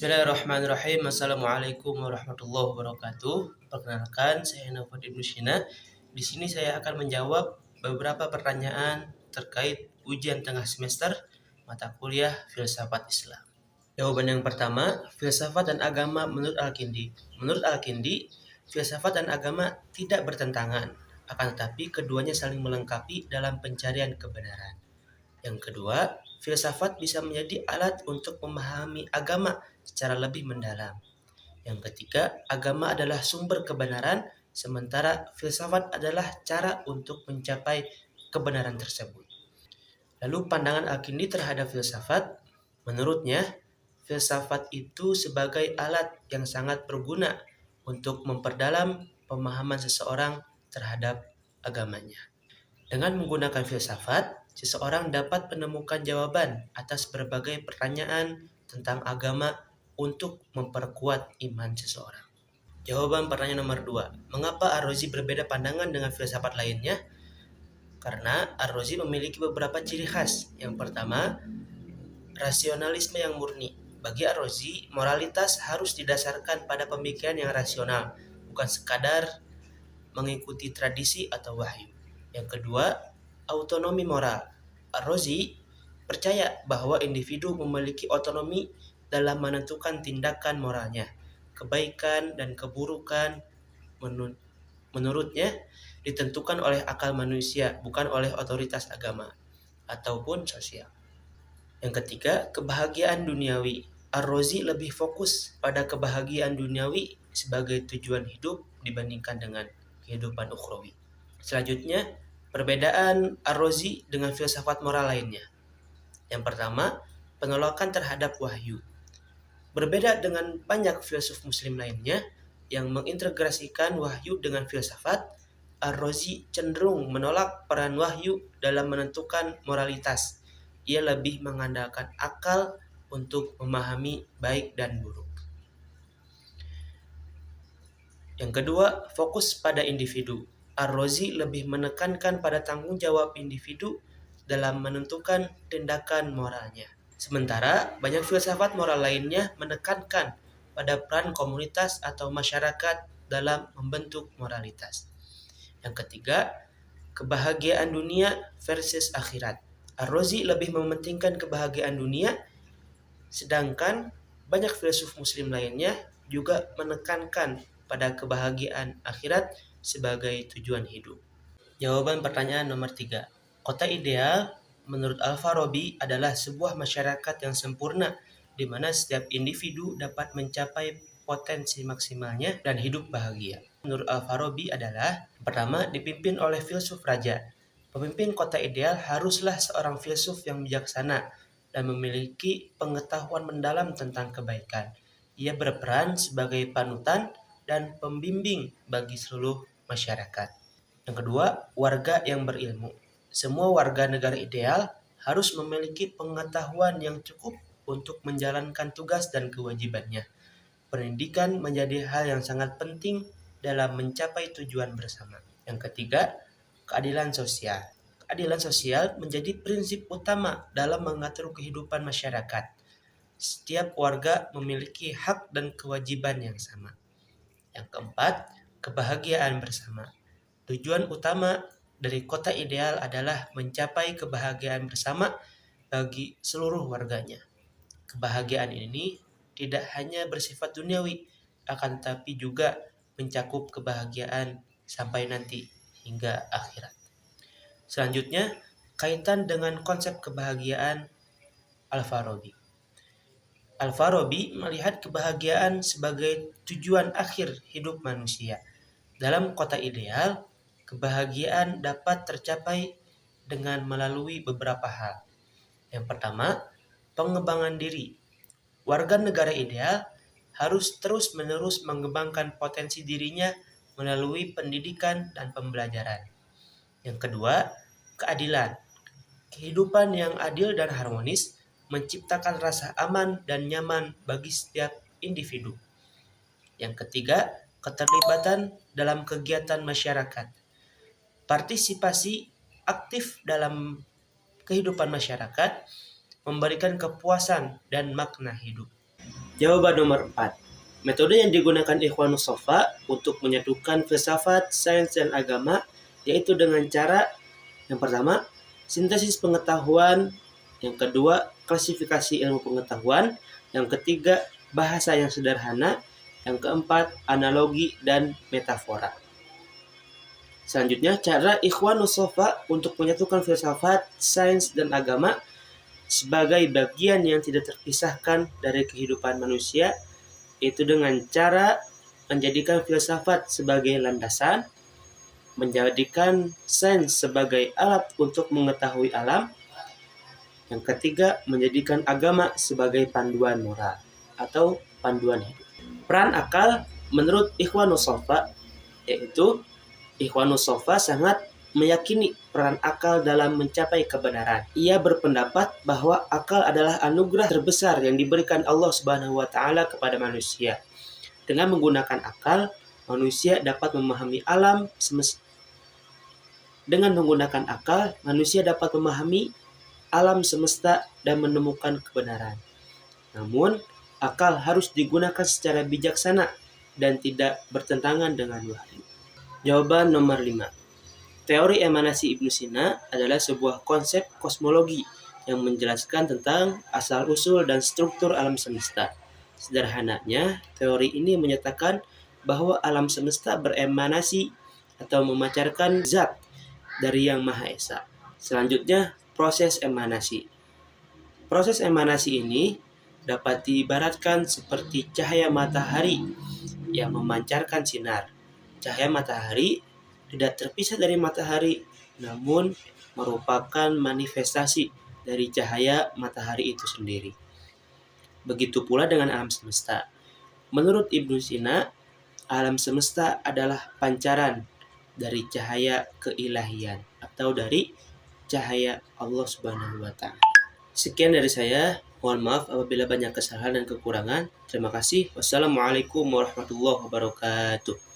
Bismillahirrahmanirrahim. Assalamualaikum warahmatullahi wabarakatuh. Perkenalkan, saya Nova Ibnusyina. Di sini saya akan menjawab beberapa pertanyaan terkait ujian tengah semester mata kuliah Filsafat Islam. Jawaban yang pertama, filsafat dan agama menurut Al-Kindi. Menurut Al-Kindi, filsafat dan agama tidak bertentangan, akan tetapi keduanya saling melengkapi dalam pencarian kebenaran. Yang kedua, filsafat bisa menjadi alat untuk memahami agama secara lebih mendalam. Yang ketiga, agama adalah sumber kebenaran, sementara filsafat adalah cara untuk mencapai kebenaran tersebut. Lalu pandangan Al-Kindi terhadap filsafat, menurutnya, filsafat itu sebagai alat yang sangat berguna untuk memperdalam pemahaman seseorang terhadap agamanya. Dengan menggunakan filsafat, seseorang dapat menemukan jawaban atas berbagai pertanyaan tentang agama untuk memperkuat iman seseorang. Jawaban pertanyaan nomor 2. Mengapa Ar-Razi berbeda pandangan dengan filsafat lainnya? Karena Ar-Razi memiliki beberapa ciri khas. Yang pertama, rasionalisme yang murni. Bagi Ar-Razi, moralitas harus didasarkan pada pemikiran yang rasional, bukan sekadar mengikuti tradisi atau wahyu. Yang kedua, autonomi moral. Ar-Razi percaya bahwa individu memiliki otonomi dalam menentukan tindakan moralnya. Kebaikan dan keburukan menurutnya ditentukan oleh akal manusia, bukan oleh otoritas agama ataupun sosial. Yang ketiga, kebahagiaan duniawi. Ar-Razi lebih fokus pada kebahagiaan duniawi sebagai tujuan hidup dibandingkan dengan kehidupan ukhrawi. Selanjutnya, perbedaan Ar-Razi dengan filsafat moral lainnya. Yang pertama, penolakan terhadap wahyu. Berbeda dengan banyak filsuf muslim lainnya yang mengintegrasikan wahyu dengan filsafat, Ar-Razi cenderung menolak peran wahyu dalam menentukan moralitas. Ia lebih mengandalkan akal untuk memahami baik dan buruk. Yang kedua, fokus pada individu. Ar-Razi lebih menekankan pada tanggung jawab individu dalam menentukan tindakan moralnya. Sementara banyak filsafat moral lainnya menekankan pada peran komunitas atau masyarakat dalam membentuk moralitas. Yang ketiga, kebahagiaan dunia versus akhirat. Ar-Razi lebih mementingkan kebahagiaan dunia, sedangkan banyak filsuf muslim lainnya juga menekankan pada kebahagiaan akhirat sebagai tujuan hidup. Jawaban pertanyaan nomor 3. Kota ideal menurut Al-Farabi adalah sebuah masyarakat yang sempurna di mana setiap individu dapat mencapai potensi maksimalnya dan hidup bahagia. Menurut Al-Farabi adalah pertama, dipimpin oleh filsuf raja. Pemimpin kota ideal haruslah seorang filsuf yang bijaksana dan memiliki pengetahuan mendalam tentang kebaikan. Ia berperan sebagai panutan dan pembimbing bagi seluruh masyarakat. Yang kedua, warga yang berilmu. Semua warga negara ideal harus memiliki pengetahuan yang cukup untuk menjalankan tugas dan kewajibannya. Pendidikan menjadi hal yang sangat penting dalam mencapai tujuan bersama. Yang ketiga, keadilan sosial. Keadilan sosial menjadi prinsip utama dalam mengatur kehidupan masyarakat. Setiap warga memiliki hak dan kewajiban yang sama. Yang keempat, kebahagiaan bersama. Tujuan utama dari kota ideal adalah mencapai kebahagiaan bersama bagi seluruh warganya. Kebahagiaan ini tidak hanya bersifat duniawi, akan tetapi juga mencakup kebahagiaan sampai nanti hingga akhirat. Selanjutnya, kaitan dengan konsep kebahagiaan Al-Farabi. Al-Farabi melihat kebahagiaan sebagai tujuan akhir hidup manusia. Dalam kota ideal, kebahagiaan dapat tercapai dengan melalui beberapa hal. Yang pertama, pengembangan diri. Warga negara ideal harus terus-menerus mengembangkan potensi dirinya melalui pendidikan dan pembelajaran. Yang kedua, keadilan. Kehidupan yang adil dan harmonis menciptakan rasa aman dan nyaman bagi setiap individu. Yang ketiga, keterlibatan dalam kegiatan masyarakat. Partisipasi aktif dalam kehidupan masyarakat memberikan kepuasan dan makna hidup. Jawaban nomor 4. Metode yang digunakan Ikhwanus Shafa untuk menyatukan filsafat, sains, dan agama yaitu dengan cara yang pertama, sintesis pengetahuan, yang kedua, klasifikasi ilmu pengetahuan, yang ketiga, bahasa yang sederhana, yang keempat, analogi dan metafora. Selanjutnya, cara Ikhwanus Shafa untuk menyatukan filsafat, sains, dan agama sebagai bagian yang tidak terpisahkan dari kehidupan manusia, yaitu dengan cara menjadikan filsafat sebagai landasan, menjadikan sains sebagai alat untuk mengetahui alam, yang ketiga menjadikan agama sebagai panduan moral atau panduan hidup. Peran akal menurut Ikhwanus Shafa yaitu Ikhwanus Shafa sangat meyakini peran akal dalam mencapai kebenaran. Ia berpendapat bahwa akal adalah anugerah terbesar yang diberikan Allah Subhanahu wa taala kepada manusia. Dengan menggunakan akal, manusia dapat memahami alam semesta. Dengan menggunakan akal, manusia dapat memahami alam semesta dan menemukan kebenaran. Namun, akal harus digunakan secara bijaksana dan tidak bertentangan dengan wahyu. Jawaban nomor 5. Teori emanasi Ibnu Sina adalah sebuah konsep kosmologi yang menjelaskan tentang asal-usul dan struktur alam semesta. Sederhananya, teori ini menyatakan bahwa alam semesta beremanasi atau memancarkan zat dari Yang Maha Esa. Selanjutnya, proses emanasi. Proses emanasi ini dapat diibaratkan seperti cahaya matahari yang memancarkan sinar. Cahaya matahari tidak terpisah dari matahari, namun merupakan manifestasi dari cahaya matahari itu sendiri. Begitu pula dengan alam semesta. Menurut Ibnu Sina, alam semesta adalah pancaran dari cahaya keilahian atau dari cahaya Allah Subhanahu wa taala. Sekian dari saya. Mohon maaf apabila banyak kesalahan dan kekurangan. Terima kasih. Wassalamualaikum warahmatullahi wabarakatuh.